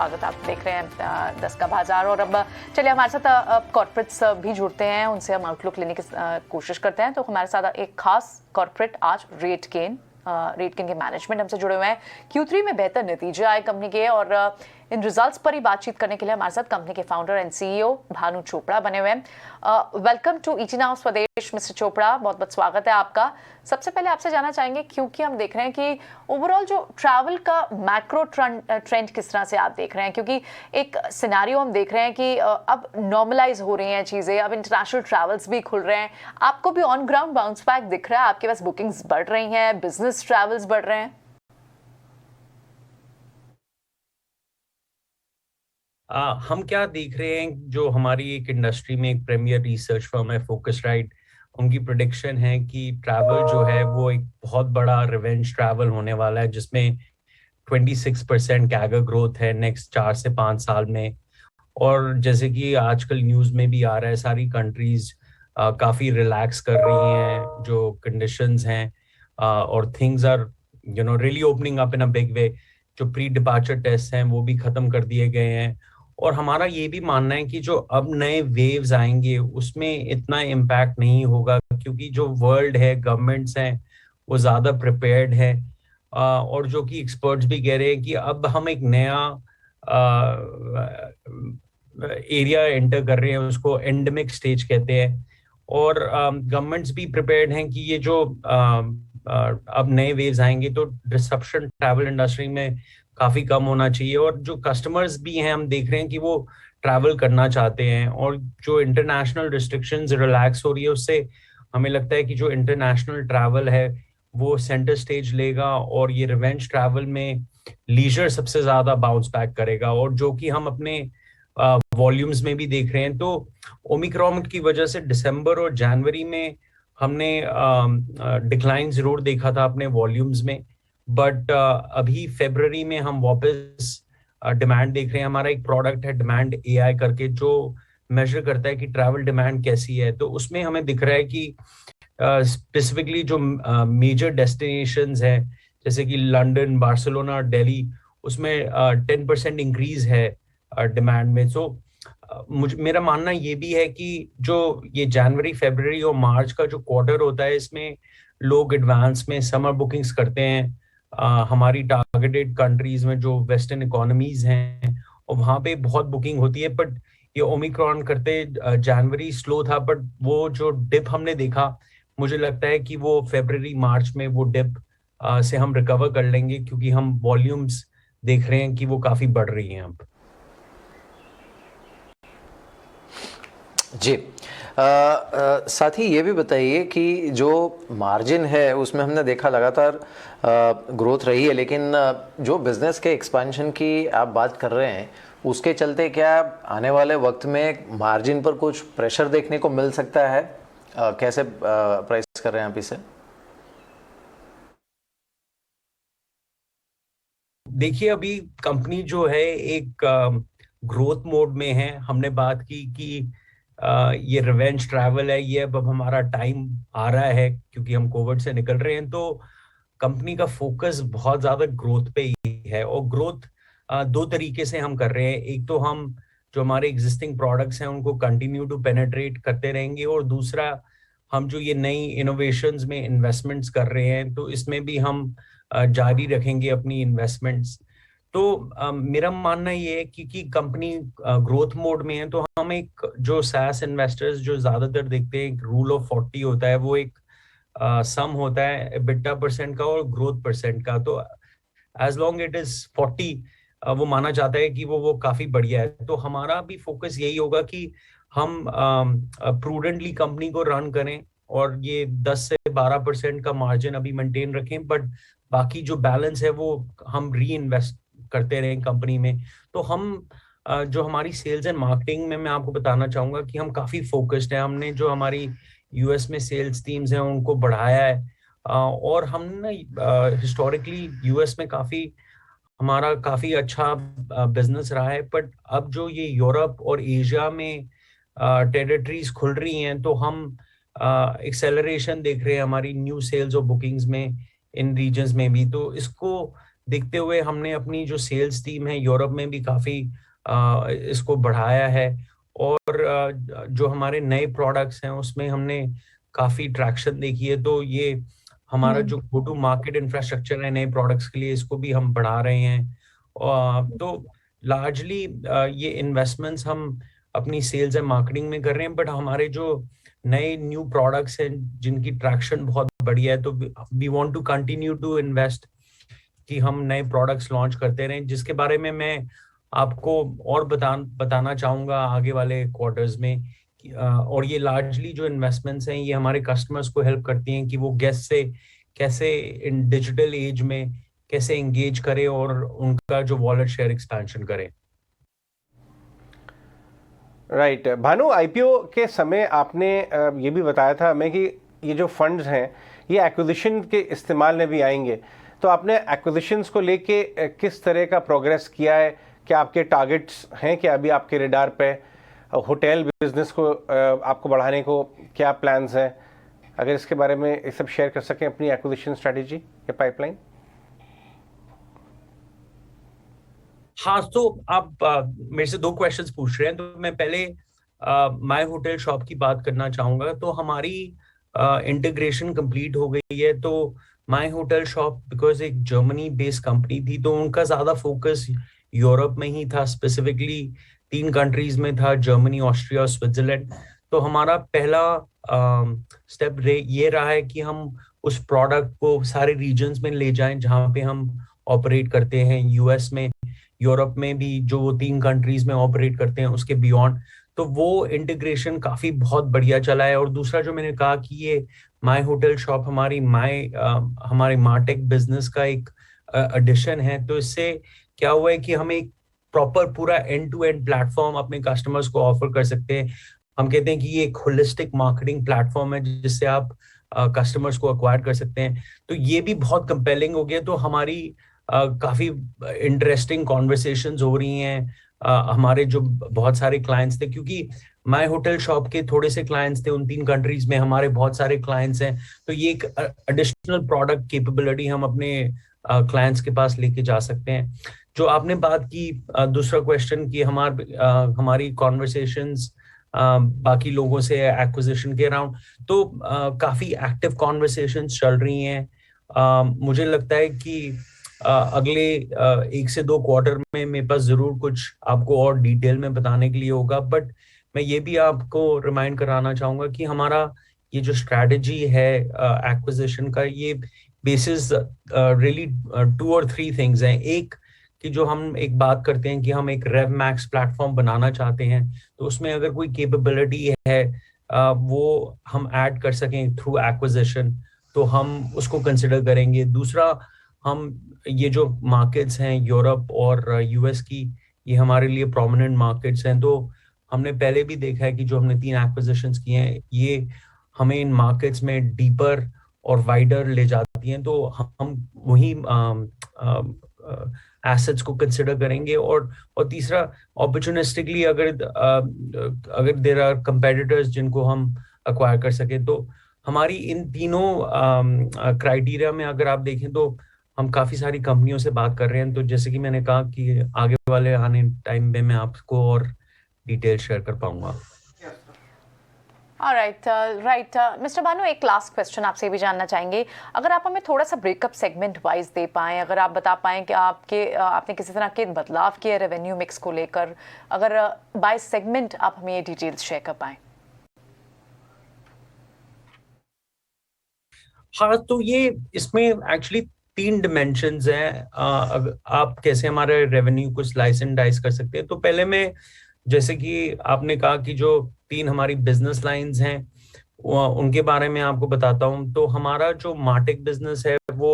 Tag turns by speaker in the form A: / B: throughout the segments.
A: स्वागत। आप देख रहे हैं 10 का बाजार। और अब चलिए हमारे साथ कॉर्पोरेट्स भी जुड़ते हैं, उनसे हम आउटलुक लेने की कोशिश करते हैं। तो हमारे साथ एक खास कॉर्पोरेट आज रेटकेन के मैनेजमेंट हमसे जुड़े हुए हैं। Q3 में बेहतर नतीजे आए कंपनी के, और इन रिजल्ट्स पर ही बातचीत करने के लिए हमारे साथ कंपनी के founder and CEO Bhanu Chopra बने हुए हैं। वेलकम टू ET Now स्वदेश मिस्टर चोपड़ा, बहुत बहुत स्वागत है आपका। सबसे पहले आपसे जानना चाहेंगे, क्योंकि हम देख रहे हैं कि ओवरऑल जो ट्रैवल का मैक्रो ट्रेंड किस तरह से आप देख रहे हैं, क्योंकि एक सिनेरियो हम देख रहे हैं कि अब नॉर्मलाइज हो रही हैं चीज़ें, अब इंटरनेशनल ट्रैवल्स भी खुल रहे हैं, आपको भी ऑन ग्राउंड बाउंस बैक दिख रहा है, आपके पास बुकिंग्स बढ़ रही हैं, बिजनेस ट्रैवल्स बढ़ रहे हैं।
B: हम क्या देख रहे हैं, जो हमारी एक इंडस्ट्री में एक प्रीमियर रिसर्च फर्म है फोकसराइट, उनकी प्रेडिक्शन है कि ट्रैवल जो है वो एक बहुत बड़ा रिवेंज ट्रैवल होने वाला है, जिसमें 26% कैगर ग्रोथ है नेक्स्ट 4 से 5 साल में। और जैसे कि आजकल न्यूज़ में भी आ रहा है, सारी कंट्रीज काफ़ी रिलैक्स कर रही हैं जो कंडीशंस हैं, और things are really opening up in a big way. जो प्री डिपार्चर टेस्ट हैं वो भी ख़त्म कर दिए गए हैं। और हमारा ये भी मानना है कि जो अब नए वेव्स आएंगे उसमें इतना इम्पैक्ट नहीं होगा, क्योंकि जो वर्ल्ड है, गवर्नमेंट्स हैं, वो ज़्यादा प्रिपेयर्ड है। और जो कि एक्सपर्ट्स भी कह रहे हैं कि अब हम एक नया एरिया एंटर कर रहे हैं, उसको एंडेमिक स्टेज कहते हैं। और गवर्नमेंट्स भी प्रिपेयर्ड हैं कि ये जो अब नए वेव्स आएंगे तो डिसरप्शन ट्रैवल इंडस्ट्री में काफी कम होना चाहिए। और जो कस्टमर्स भी हैं, हम देख रहे हैं कि वो ट्रैवल करना चाहते हैं, और जो इंटरनेशनल रिस्ट्रिक्शंस रिलैक्स हो रही है उससे हमें लगता है कि जो इंटरनेशनल ट्रैवल है वो सेंटर स्टेज लेगा, और ये रिवेंज ट्रैवल में लीजर सबसे ज्यादा बाउंस बैक करेगा। और जो कि हम अपने वॉल्यूम्स में भी देख रहे हैं, तो ओमिक्रॉन की वजह से दिसंबर और जनवरी में हमने डिक्लाइन जरूर देखा था अपने वॉल्यूम्स में, बट अभी फरवरी में हम वापस डिमांड देख रहे हैं। हमारा एक प्रोडक्ट है डिमांड AI करके, जो मेजर करता है कि ट्रैवल डिमांड कैसी है। तो उसमें हमें दिख रहा है कि स्पेसिफिकली जो मेजर डेस्टिनेशंस हैं, जैसे कि लंदन, बार्सिलोना, दिल्ली, उसमें 10% इंक्रीज है डिमांड में। सो मेरा मानना ये भी है कि जो ये जनवरी, फरवरी और मार्च का जो क्वार्टर होता है, इसमें लोग एडवांस में समर बुकिंग्स करते हैं। हमारी टारगेटेड कंट्रीज में जो वेस्टर्न इकोनॉमीज हैं, और वहाँ पे बहुत बुकिंग होती है। बट ये ओमिक्रॉन करते जनवरी स्लो था, बट वो जो डिप हमने देखा, मुझे लगता है कि वो फरवरी मार्च में वो डिप से हम रिकवर कर लेंगे, क्योंकि हम वॉल्यूम्स देख रहे हैं कि वो काफी बढ़ रही हैं अब।
C: जी। साथ ही ये भी बताइए कि जो मार्जिन है उसमें हमने देखा लगातार ग्रोथ रही है, लेकिन जो बिजनेस के एक्सपेंशन की आप बात कर रहे हैं, उसके चलते क्या आने वाले वक्त में मार्जिन पर कुछ प्रेशर देखने को मिल सकता है? कैसे प्राइस कर रहे हैं आप इसे?
B: देखिए, अभी कंपनी जो है एक ग्रोथ मोड में है। हमने बात की कि ये रिवेंज ट्रैवल है, ये अब हमारा टाइम आ रहा है, क्योंकि हम कोविड से निकल रहे हैं। तो कंपनी का फोकस बहुत ज्यादा ग्रोथ पे ही है। और ग्रोथ दो तरीके से हम कर रहे हैं। एक तो हम जो हमारे एग्जिस्टिंग प्रोडक्ट्स हैं उनको कंटिन्यू टू पेनेट्रेट करते रहेंगे, और दूसरा हम जो ये नई इनोवेशंस में इन्वेस्टमेंट्स कर रहे हैं, तो इसमें भी हम जारी रखेंगे अपनी इन्वेस्टमेंट्स। तो मेरा मानना ये है कि कंपनी ग्रोथ मोड में है, तो हम एक जो SaaS इन्वेस्टर्स जो ज्यादातर देखते हैं, एक रूल ऑफ 40 होता है, वो एक सम होता है EBITDA % का और ग्रोथ % का। तो एज लॉन्ग इट इज 40, वो माना जाता है कि वो काफी बढ़िया है। तो हमारा भी फोकस यही होगा कि हम प्रूडेंटली कंपनी को रन करें, और ये 10 से 12% का मार्जिन अभी मेंटेन रखें, बट बाकी जो बैलेंस है वो हम री इन्वेस्ट करते रहें कंपनी में। तो हम जो हमारी सेल्स एंड मार्केटिंग में, मैं आपको बताना चाहूंगा कि हम काफी फोकस्ड है। हमने जो हमारी US में सेल्स टीम्स हैं उनको बढ़ाया है, और हमने हिस्टोरिकली US में हमारा काफी अच्छा बिजनेस रहा है। बट अब जो ये यूरोप और एशिया में टेरिटरीज खुल रही हैं, तो हम एक्सेलरेशन देख रहे हैं हमारी न्यू सेल्स और बुकिंग्स में इन रीजन्स में भी। तो इसको देखते हुए हमने अपनी जो सेल्स टीम है यूरोप में भी काफी इसको बढ़ाया है, और जो हमारे नए प्रोडक्ट्स हैं उसमें हमने काफी ट्रैक्शन देखी है। तो ये हमारा जो गो टू मार्केट इंफ्रास्ट्रक्चर है नए प्रोडक्ट्स के लिए, इसको भी हम बढ़ा रहे हैं। तो लार्जली ये इन्वेस्टमेंट्स हम अपनी सेल्स एंड मार्केटिंग में कर रहे हैं, बट हमारे जो नए न्यू प्रोडक्ट्स हैं जिनकी ट्रैक्शन बहुत बढ़िया है, तो we want to continue to invest कि हम नए प्रोडक्ट्स लॉन्च करते रहें, जिसके बारे में मैं आपको और बताना चाहूंगा आगे वाले क्वार्टर्स में। और ये लार्जली जो इन्वेस्टमेंट्स हैं ये हमारे कस्टमर्स को हेल्प करती हैं कि वो गेस्ट से कैसे इन डिजिटल एज में कैसे एंगेज करें और उनका जो वॉलेट शेयर एक्सपेंशन करें।
D: राइट भानु, आईपीओ के समय आपने ये भी बताया था हमें कि ये जो फंड्स हैं ये एक्विजिशन के इस्तेमाल में भी आएंगे, तो आपने एक्विजिशंस को लेके किस तरह का प्रोग्रेस किया है? क्या आपके टारगेट्स हैं क्या अभी आपके रेडार पे? होटल बिजनेस को आपको बढ़ाने को क्या प्लान्स हैं? अगर इसके बारे में ये सब शेयर कर सकें, अपनी एक्विजिशन स्ट्रेटेजी या पाइपलाइन।
B: हाँ, तो आप मेरे से 2 क्वेश्चंस पूछ रहे हैं, तो मैं पहले माय होटल शॉप की बात करना चाहूंगा। तो हमारी इंटीग्रेशन कंप्लीट हो गई है। तो माय होटल शॉप बिकॉज एक जर्मनी बेस्ड कंपनी थी, तो उनका ज्यादा फोकस यूरोप में ही था, स्पेसिफिकली 3 कंट्रीज में था, जर्मनी, ऑस्ट्रिया और स्विट्जरलैंड। तो हमारा पहला स्टेप ये रहा है कि हम उस प्रोडक्ट को सारे रीजन्स में ले जाएं जहाँ पे हम ऑपरेट करते हैं, यूएस में, यूरोप में भी जो वो 3 कंट्रीज में ऑपरेट करते हैं उसके बियॉन्ड। तो वो इंटीग्रेशन काफी बहुत बढ़िया चला है। और दूसरा जो मैंने कहा कि ये माय होटल शॉप हमारे मार्टेक बिजनेस का एक एडिशन है, तो इससे क्या हुआ है कि हम एक प्रॉपर पूरा एंड टू एंड प्लेटफॉर्म अपने कस्टमर्स को ऑफर कर सकते हैं। हम कहते हैं कि ये एक होलिस्टिक मार्केटिंग प्लेटफॉर्म है जिससे आप कस्टमर्स को अक्वायर कर सकते हैं। तो ये भी बहुत कंपेलिंग हो गया। तो हमारी काफी इंटरेस्टिंग कॉन्वर्सेशंस हो रही हैं। हमारे जो बहुत सारे क्लाइंट्स थे, क्योंकि माय होटल शॉप के थोड़े से क्लाइंट्स थे उन 3 कंट्रीज में, हमारे बहुत सारे क्लाइंट्स हैं, तो ये एक एडिशनल प्रोडक्ट कैपेबिलिटी हम अपने क्लाइंट्स के पास लेके जा सकते हैं। जो आपने बात की दूसरा क्वेश्चन की हमारी कॉन्वर्सेशंस बाकी लोगों से एक्विजिशन के अराउंड, तो काफी एक्टिव कॉन्वर्सेशंस चल रही हैं। मुझे लगता है कि अगले 1 से 2 क्वार्टर में मेरे पास जरूर कुछ आपको और डिटेल में बताने के लिए होगा। बट मैं ये भी आपको रिमाइंड कराना चाहूंगा कि हमारा ये जो स्ट्रैटेजी है एक्विजिशन का, ये बेसिस रियली 2 और 3 थिंग्स हैं। एक कि जो हम एक बात करते हैं कि हम एक रेव मैक्स प्लेटफॉर्म बनाना चाहते हैं, तो उसमें अगर कोई कैपेबिलिटी है वो हम ऐड कर सकें थ्रू एक्विजिशन, तो हम उसको कंसिडर करेंगे। दूसरा, हम ये जो मार्केट्स हैं यूरोप और यूएस की, ये हमारे लिए प्रोमिनेंट मार्केट्स हैं। तो हमने पहले भी देखा है कि जो हमने 3 एक्विजिशंस किए हैं ये हमें इन मार्केट्स में डीपर और वाइडर ले जाती हैं। तो हम वही एसेट्स को कंसिडर करेंगे। और तीसरा, अपॉर्चुनिस्टिकली अगर देयर आर कंपेटिटर्स जिनको हम अक्वायर कर सके, तो हमारी इन तीनों क्राइटेरिया में अगर आप देखें तो हम काफी सारी कंपनियों से बात कर रहे हैं। तो जैसे कि मैंने कहा कि आगे वाले आने टाइम में मैं आपको और डिटेल शेयर कर पाऊंगा।
A: राइट मिस्टर भानु, एक लास्ट क्वेश्चन आपसे भी जानना चाहेंगे, अगर आप हमें थोड़ा सा ब्रेकअप सेगमेंट वाइज दे पाएं, अगर आप बता पाएं कि आपने किसी तरह के बदलाव किए रेवेन्यू मिक्स को लेकर, अगर बाय सेगमेंट आप हमें ये डिटेल्स शेयर कर पाएं।
B: हाँ, तो ये इसमें एक्चुअली 3 डिमेंशंस हैं। आप कैसे हमारे रेवेन्यू को स्लाइस एंड डाइस कर सकते हैं। तो पहले मैं, जैसे कि आपने कहा कि जो 3 हमारी बिजनेस लाइंस हैं उनके बारे में आपको बताता हूं। तो हमारा जो मार्टेक बिजनेस है वो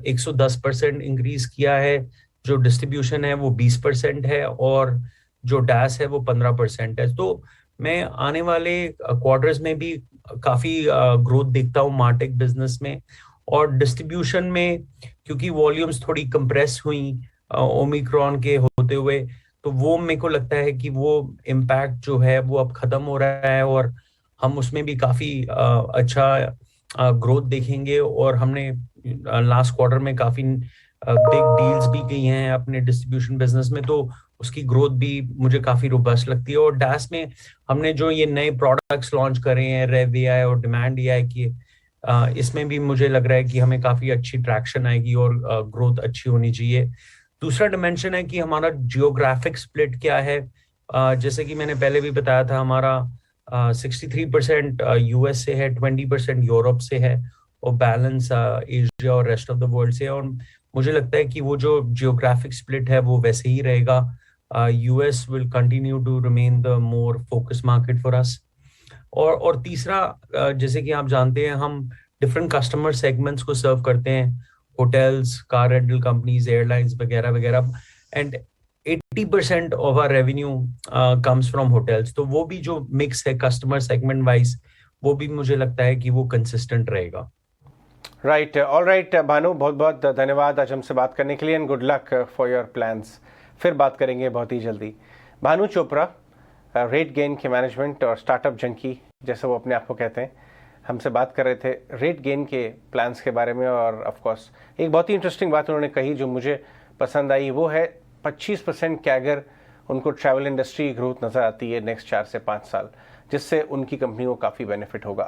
B: 110% इंक्रीज किया है, जो डिस्ट्रीब्यूशन है वो 20% है, और जो डैश है वो 15% है। तो मैं आने वाले क्वार्टर्स में भी काफी ग्रोथ देखता हूँ मार्टेक बिजनेस में। और डिस्ट्रीब्यूशन में क्योंकि वॉल्यूम्स थोड़ी कंप्रेस हुई ओमिक्रॉन के होते हुए, तो वो मेरे को लगता है कि वो इम्पैक्ट जो है वो अब खत्म हो रहा है और हम उसमें भी काफी अच्छा ग्रोथ देखेंगे। और हमने लास्ट क्वार्टर में काफी बिग डील्स भी की हैं अपने डिस्ट्रीब्यूशन बिजनेस में, तो उसकी ग्रोथ भी मुझे काफी रोबस्ट लगती है। और डैश में हमने जो ये नए प्रोडक्ट्स लॉन्च करे हैं, रेव एआई और डिमांड एआई की, इसमें भी मुझे लग रहा है कि हमें काफी अच्छी ट्रैक्शन आएगी और ग्रोथ अच्छी होनी चाहिए। दूसरा डिमेंशन है कि हमारा जियोग्राफिक स्प्लिट क्या है। जैसे कि मैंने पहले भी बताया था, हमारा 63% यूएस से है, 20% यूरोप से है और बैलेंस एशिया और रेस्ट ऑफ द वर्ल्ड से है। और मुझे लगता है कि वो जो जियोग्राफिक स्प्लिट है वो वैसे ही रहेगा। US will continue to remain the more focus market for us. और तीसरा, जैसे कि आप जानते हैं, हम डिफरेंट कस्टमर सेगमेंट्स को सर्व करते हैं, hotels, car rental companies, airlines वगैरह वगैरह, and 80% of our revenue comes from hotels. तो वो भी जो मिक्स है कस्टमर सेगमेंट वाइज, वो भी मुझे लगता है कि वो कंसिस्टेंट रहेगा।
D: राइट, ऑल राइट भानु, बहुत बहुत धन्यवाद आज हमसे बात करने के लिए, and good luck for your plans. फिर बात करेंगे बहुत ही जल्दी। भानु चोपड़ा, रेट गेन के मैनेजमेंट और स्टार्टअप जंकी जैसे वो अपने आप को कहते हैं, हमसे बात कर रहे थे रेट गेन के प्लान्स के बारे में। और ऑफ कोर्स एक बहुत ही इंटरेस्टिंग बात उन्होंने कही जो मुझे पसंद आई, वो है 25% कैगर उनको ट्रैवल इंडस्ट्री ग्रोथ नज़र आती है नेक्स्ट 4 से 5 साल, जिससे उनकी कंपनी को काफ़ी बेनिफिट होगा।